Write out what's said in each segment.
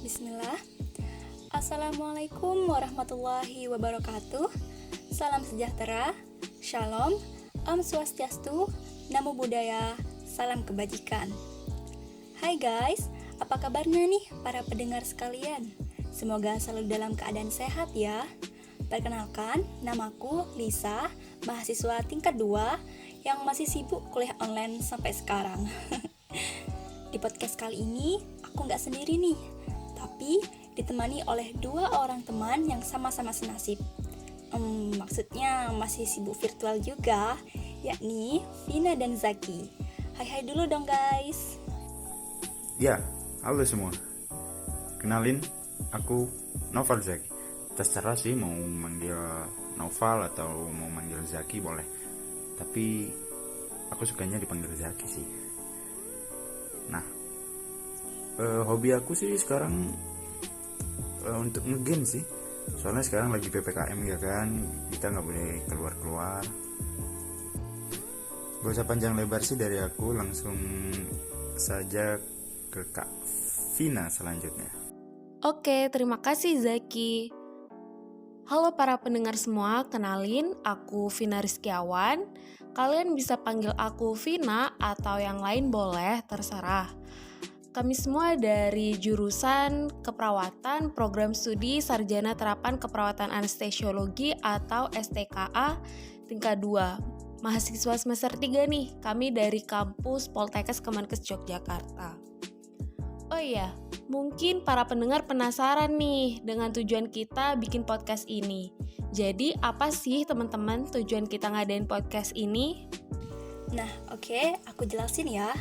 Bismillah. Assalamualaikum warahmatullahi wabarakatuh. Salam sejahtera, shalom, om swastiastu, namo buddhaya, salam kebajikan. Hai guys, apa kabarnya nih para pendengar sekalian? Semoga selalu dalam keadaan sehat ya. Perkenalkan, namaku Lisa, mahasiswa tingkat 2 yang masih sibuk kuliah online sampai sekarang. Di podcast kali ini, aku gak sendiri nih, tapi ditemani oleh 2 orang teman yang sama-sama senasib. Maksudnya masih sibuk virtual juga, yakni Vina dan Zaki. Hai dulu dong guys. Ya, halo semua. Kenalin, aku Noval Zaki. Terserah sih mau manggil Noval atau mau manggil Zaki boleh. Tapi aku sukanya dipanggil Zaki sih. Nah, hobi aku sih sekarang untuk ngegame sih. Soalnya sekarang lagi PPKM ya kan, kita nggak boleh keluar-keluar. Gak usah panjang lebar sih dari aku, langsung saja ke Kak Vina selanjutnya. Oke, terima kasih Zaki. Halo para pendengar semua, kenalin aku Vina Rizkiawan. Kalian bisa panggil aku Vina atau yang lain boleh, terserah. Kami semua dari jurusan keperawatan program studi Sarjana Terapan Keperawatan Anestesiologi atau STKA tingkat 2. Mahasiswa semester 3 nih, kami dari kampus Poltekkes Kemenkes Yogyakarta. Oh iya, mungkin para pendengar penasaran nih dengan tujuan kita bikin podcast ini. Jadi apa sih teman-teman tujuan kita ngadain podcast ini? Nah, oke, aku jelasin ya.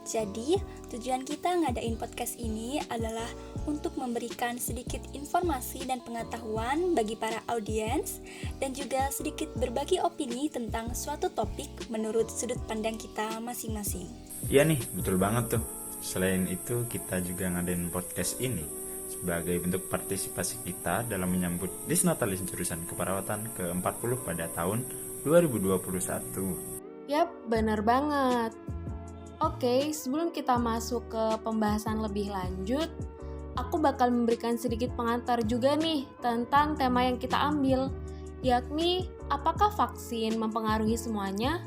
Jadi, tujuan kita ngadain podcast ini adalah untuk memberikan sedikit informasi dan pengetahuan bagi para audiens dan juga sedikit berbagi opini tentang suatu topik menurut sudut pandang kita masing-masing. Iya nih, betul banget tuh. Selain itu, kita juga ngadain podcast ini sebagai bentuk partisipasi kita dalam menyambut Disnatalis jurusan keperawatan ke-40 pada tahun 2021. Yap, bener banget. Oke, sebelum kita masuk ke pembahasan lebih lanjut, aku bakal memberikan sedikit pengantar juga nih tentang tema yang kita ambil, yakni apakah vaksin mempengaruhi semuanya?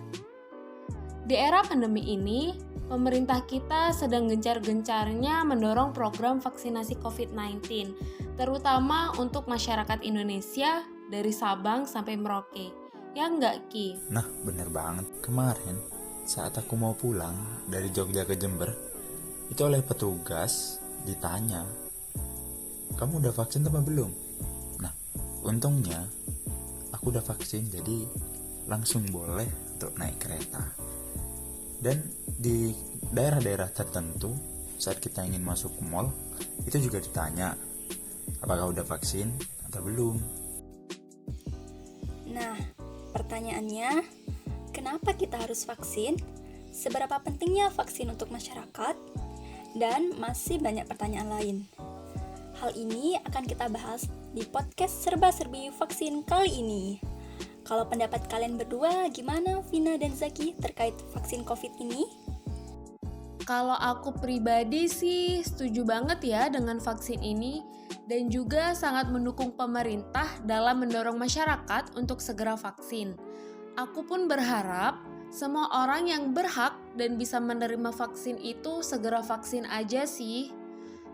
Di era pandemi ini, pemerintah kita sedang gencar-gencarnya mendorong program vaksinasi COVID-19, terutama untuk masyarakat Indonesia dari Sabang sampai Merauke. Ya nggak, Ki? Nah, bener banget. Kemarin, saat aku mau pulang dari Jogja ke Jember, itu oleh petugas ditanya, kamu udah vaksin apa belum? Nah, untungnya aku udah vaksin, jadi langsung boleh untuk naik kereta. Dan di daerah-daerah tertentu, saat kita ingin masuk ke mall, itu juga ditanya, apakah udah vaksin atau belum? Nah, pertanyaannya, kenapa kita harus vaksin? Seberapa pentingnya vaksin untuk masyarakat? Dan masih banyak pertanyaan lain. Hal ini akan kita bahas di podcast serba-serbi vaksin kali ini. Kalau pendapat kalian berdua, gimana Vina dan Zaki terkait vaksin COVID ini? Kalau aku pribadi sih setuju banget ya dengan vaksin ini dan juga sangat mendukung pemerintah dalam mendorong masyarakat untuk segera vaksin. Aku pun berharap semua orang yang berhak dan bisa menerima vaksin itu segera vaksin aja sih.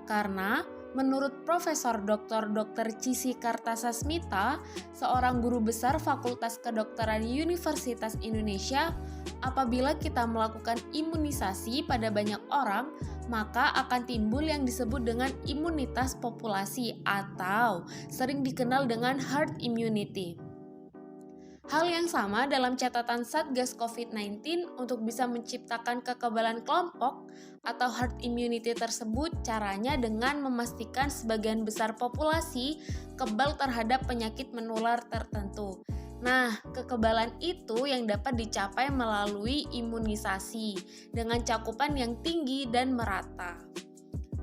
Karena menurut Profesor Dr. Cisi Kartasasmita, seorang guru besar Fakultas Kedokteran Universitas Indonesia, apabila kita melakukan imunisasi pada banyak orang, maka akan timbul yang disebut dengan imunitas populasi atau sering dikenal dengan herd immunity. Hal yang sama dalam catatan Satgas COVID-19 untuk bisa menciptakan kekebalan kelompok atau herd immunity tersebut caranya dengan memastikan sebagian besar populasi kebal terhadap penyakit menular tertentu. Nah, kekebalan itu yang dapat dicapai melalui imunisasi dengan cakupan yang tinggi dan merata.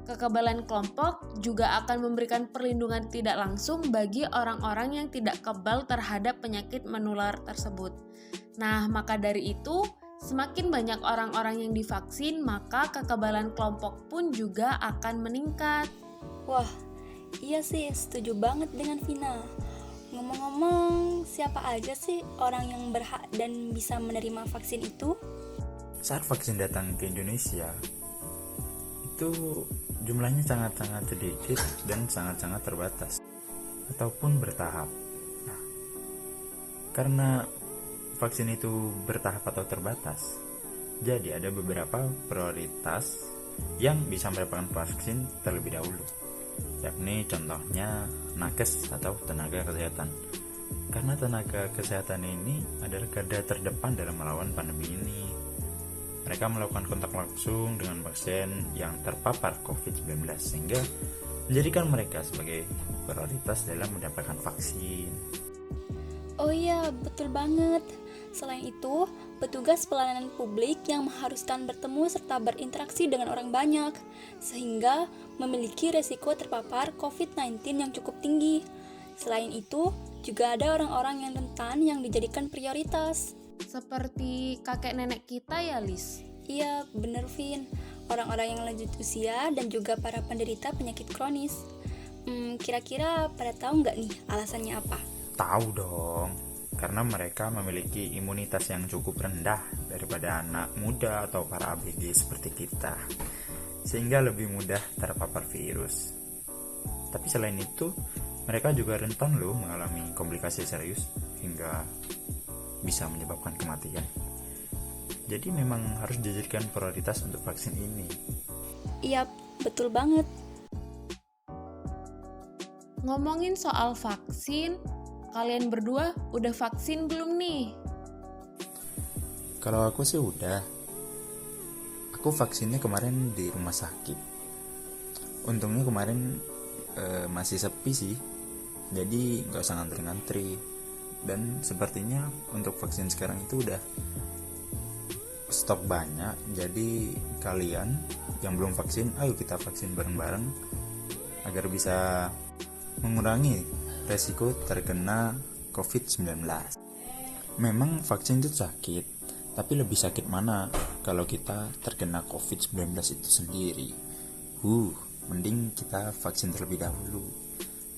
Kekebalan kelompok juga akan memberikan perlindungan tidak langsung bagi orang-orang yang tidak kebal terhadap penyakit menular tersebut. Nah, maka dari itu, semakin banyak orang-orang yang divaksin, maka kekebalan kelompok pun juga akan meningkat. Wah, iya sih, setuju banget dengan Vina. Ngomong-ngomong, siapa aja sih orang yang berhak dan bisa menerima vaksin itu? Saat vaksin datang ke Indonesia, itu jumlahnya sangat-sangat sedikit dan sangat-sangat terbatas ataupun bertahap. Nah, karena vaksin itu bertahap atau terbatas, jadi ada beberapa prioritas yang bisa mendapatkan vaksin terlebih dahulu, yakni contohnya nakes atau tenaga kesehatan. Karena tenaga kesehatan ini adalah garda terdepan dalam melawan pandemi ini. Mereka melakukan kontak langsung dengan pasien yang terpapar COVID-19 sehingga menjadikan mereka sebagai prioritas dalam mendapatkan vaksin. Oh iya, betul banget. Selain itu, petugas pelayanan publik yang mengharuskan bertemu serta berinteraksi dengan orang banyak, sehingga memiliki resiko terpapar COVID-19 yang cukup tinggi. Selain itu, juga ada orang-orang yang rentan yang dijadikan prioritas. Seperti kakek nenek kita ya, Lis? Iya, bener Vin. Orang-orang yang lanjut usia dan juga para penderita penyakit kronis. Kira-kira pada tahu nggak nih alasannya apa? Tahu dong, karena mereka memiliki imunitas yang cukup rendah daripada anak muda atau para ABG seperti kita, sehingga lebih mudah terpapar virus. Tapi selain itu, mereka juga rentan loh mengalami komplikasi serius hingga bisa menyebabkan kematian. Jadi memang harus dijadikan prioritas untuk vaksin ini. Iya, betul banget. Ngomongin soal vaksin, kalian berdua udah vaksin belum nih? Kalau aku sih udah. Aku vaksinnya kemarin di rumah sakit. Untungnya kemarin masih sepi sih. Jadi gak usah ngantri-ngantri. Dan sepertinya untuk vaksin sekarang itu udah stok banyak. Jadi kalian yang belum vaksin, ayo kita vaksin bareng-bareng agar bisa mengurangi resiko terkena COVID-19. Memang vaksin itu sakit, tapi lebih sakit mana kalau kita terkena COVID-19 itu sendiri. Mending kita vaksin terlebih dahulu.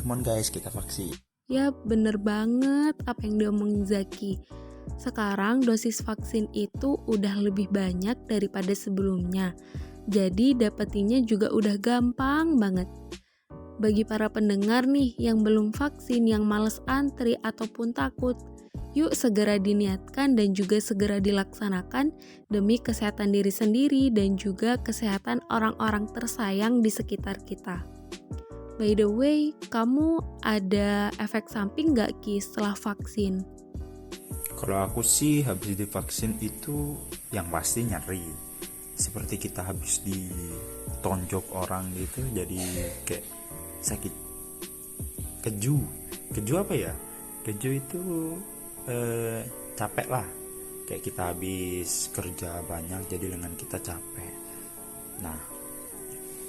Come on guys, kita vaksin. Ya bener banget apa yang diomongin Zaki. Sekarang dosis vaksin itu udah lebih banyak daripada sebelumnya. Jadi dapetinnya juga udah gampang banget. Bagi para pendengar nih yang belum vaksin, yang males antri ataupun takut, yuk segera diniatkan dan juga segera dilaksanakan demi kesehatan diri sendiri dan juga kesehatan orang-orang tersayang di sekitar kita. By the way, kamu ada efek samping gak Ki setelah vaksin? Kalau aku sih habis divaksin itu yang pasti nyeri. Seperti kita habis ditonjok orang gitu, jadi kayak sakit. Keju apa ya? Keju itu capek lah. Kayak kita habis kerja banyak, jadi lengan kita capek. Nah,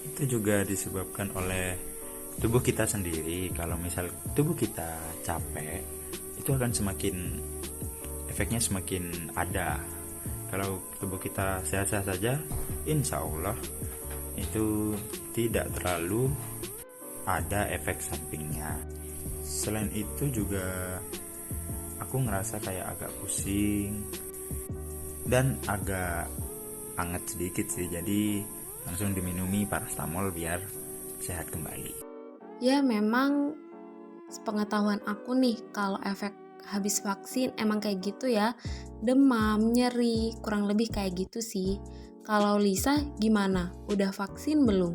itu juga disebabkan oleh tubuh kita sendiri. Kalau misal tubuh kita capek, itu akan efeknya semakin ada. Kalau tubuh kita sehat-sehat saja, insya Allah itu tidak terlalu ada efek sampingnya. Selain itu juga aku ngerasa kayak agak pusing dan agak anget sedikit sih. Jadi langsung diminumi paracetamol biar sehat kembali. Ya memang sepengetahuan aku nih, kalau efek habis vaksin emang kayak gitu ya, demam, nyeri, kurang lebih kayak gitu sih. Kalau Lisa gimana? Udah vaksin belum?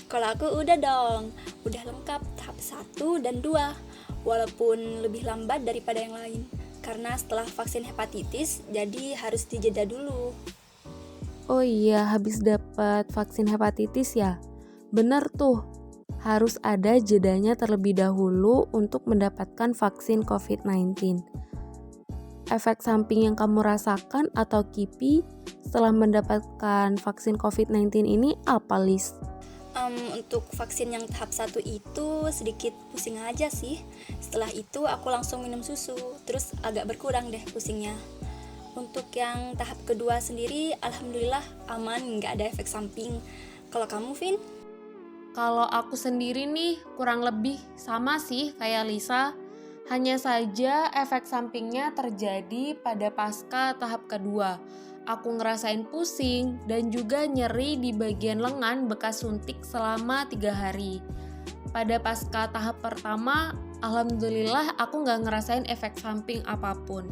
Kalau aku udah dong, udah lengkap tahap 1 dan 2, walaupun lebih lambat daripada yang lain. Karena setelah vaksin hepatitis, jadi harus dijeda dulu. Oh iya, habis dapat vaksin hepatitis ya? Bener tuh, harus ada jedanya terlebih dahulu untuk mendapatkan vaksin COVID-19. Efek samping yang kamu rasakan atau KIPI setelah mendapatkan vaksin COVID-19 ini apa, Lis? Untuk vaksin yang tahap 1 itu sedikit pusing aja sih. Setelah itu aku langsung minum susu, terus agak berkurang deh pusingnya. Untuk yang tahap kedua sendiri, alhamdulillah aman, nggak ada efek samping. Kalau kamu, Vin? Kalau aku sendiri nih kurang lebih sama sih kayak Lisa. Hanya saja efek sampingnya terjadi pada pasca tahap kedua. Aku ngerasain pusing dan juga nyeri di bagian lengan bekas suntik selama 3 hari. Pada pasca tahap pertama, alhamdulillah aku nggak ngerasain efek samping apapun.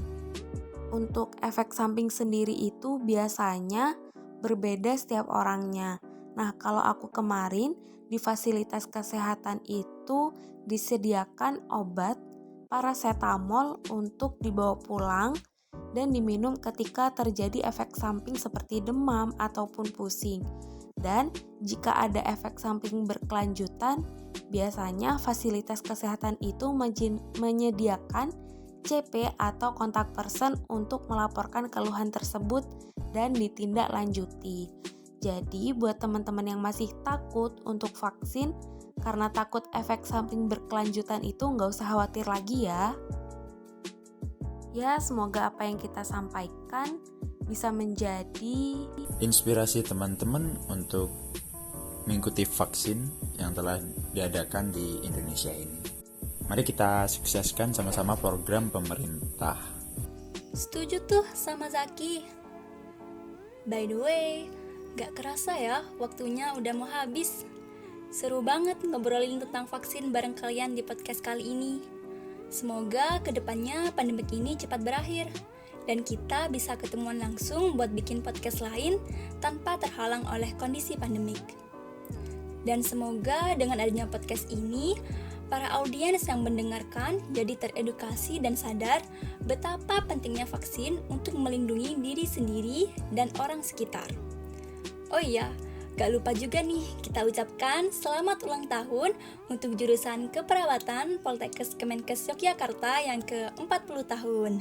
Untuk efek samping sendiri itu biasanya berbeda setiap orangnya. Nah, kalau aku kemarin di fasilitas kesehatan itu disediakan obat paracetamol untuk dibawa pulang dan diminum ketika terjadi efek samping seperti demam ataupun pusing. Dan jika ada efek samping berkelanjutan, biasanya fasilitas kesehatan itu menyediakan CP atau kontak person untuk melaporkan keluhan tersebut dan ditindaklanjuti. Jadi buat teman-teman yang masih takut untuk vaksin karena takut efek samping berkelanjutan itu nggak usah khawatir lagi ya. Ya, semoga apa yang kita sampaikan bisa menjadi inspirasi teman-teman untuk mengikuti vaksin yang telah diadakan di Indonesia ini. Mari kita sukseskan sama-sama program pemerintah. Setuju tuh sama Zaki. By the way, gak kerasa ya waktunya udah mau habis. Seru banget ngobrolin tentang vaksin bareng kalian di podcast kali ini. Semoga kedepannya pandemik ini cepat berakhir dan kita bisa ketemuan langsung buat bikin podcast lain tanpa terhalang oleh kondisi pandemik. Dan semoga dengan adanya podcast ini, para audiens yang mendengarkan jadi teredukasi dan sadar betapa pentingnya vaksin untuk melindungi diri sendiri dan orang sekitar. Oh iya, gak lupa juga nih kita ucapkan selamat ulang tahun untuk jurusan keperawatan Poltekkes Kemenkes Yogyakarta yang ke-40 tahun.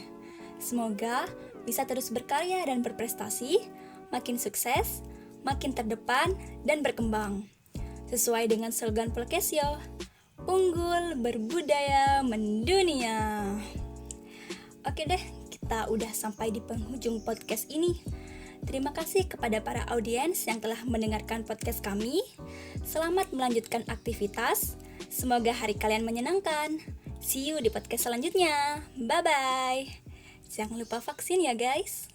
Semoga bisa terus berkarya dan berprestasi, makin sukses, makin terdepan, dan berkembang. Sesuai dengan slogan Polkesyo, unggul, berbudaya, mendunia. Oke deh, kita udah sampai di penghujung podcast ini. Terima kasih kepada para audiens yang telah mendengarkan podcast kami. Selamat melanjutkan aktivitas. Semoga hari kalian menyenangkan. See you di podcast selanjutnya. Bye-bye. Jangan lupa vaksin ya guys.